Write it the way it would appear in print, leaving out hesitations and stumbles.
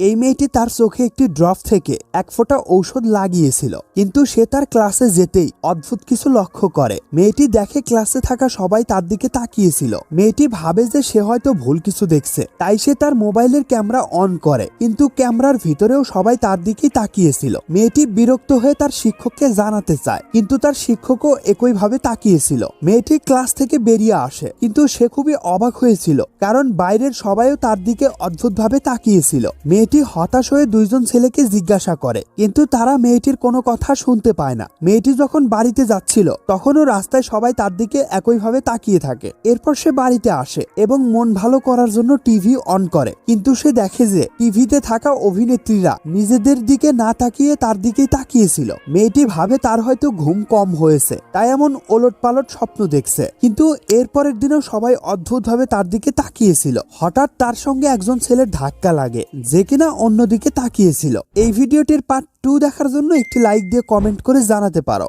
এই মেয়েটি তার চোখে একটি ড্রপ থেকে এক ফোঁটা ঔষধ লাগিয়েছিল, কিন্তু সে তার ক্লাসে যেতেই অদ্ভুত কিছু লক্ষ্য করে। মেয়েটি দেখে ক্লাসে থাকা সবাই তার দিকে তাকিয়েছিল। মেয়েটি ভাবে যে সে হয়তো ভুল কিছু দেখছে, তাই সে তার মোবাইলের ক্যামেরা অন করে, কিন্তু ক্যামেরার ভিতরেও সবাই তার দিকেই তাকিয়েছিল। মেয়েটি বিরক্ত হয়ে তার শিক্ষককে জানাতে চায়, কিন্তু তার শিক্ষকও একইভাবে তাকিয়েছিল। মেয়েটি ক্লাস থেকে বেরিয়ে আসে, কিন্তু সে খুবই অবাক হয়েছিল, কারণ বাইরের সবাইও তার দিকে অদ্ভুতভাবে তাকিয়েছিল। মেয়েটি হতাশ হয়ে দুইজন ছেলেকে জিজ্ঞাসা করে, কিন্তু তারা মেয়েটির কোনো কথা শুনতে পায় না। মেয়েটি যখন বাড়িতে যাচ্ছিল তখনও রাস্তায় সবাই তার দিকে একইভাবে তাকিয়ে থাকে। এরপর সে বাড়িতে আসে এবং মন ভালো করার জন্য টিভি অন করে, কিন্তু সে দেখে যে টিভিতে থাকা অভিনেত্রীরা নিজেদের দিকে না তাকিয়ে তার দিকেই তাকিয়েছিল। মেয়েটি ভাবে তার হয়তো ঘুম কম হয়েছে, তাই এমন ওলটপালট স্বপ্ন দেখছে। কিন্তু এরপরের দিনও সবাই অদ্ভুতভাবে তার দিকে তাকিয়েছিল। হঠাৎ তার সঙ্গে একজন ছেলের ধাক্কা লাগে, যে কিনা অন্যদিকে তাকিয়েছিল। এই ভিডিওটির পার্ট 2 দেখার জন্য একটি লাইক দিয়ে কমেন্ট করে জানাতে পারো।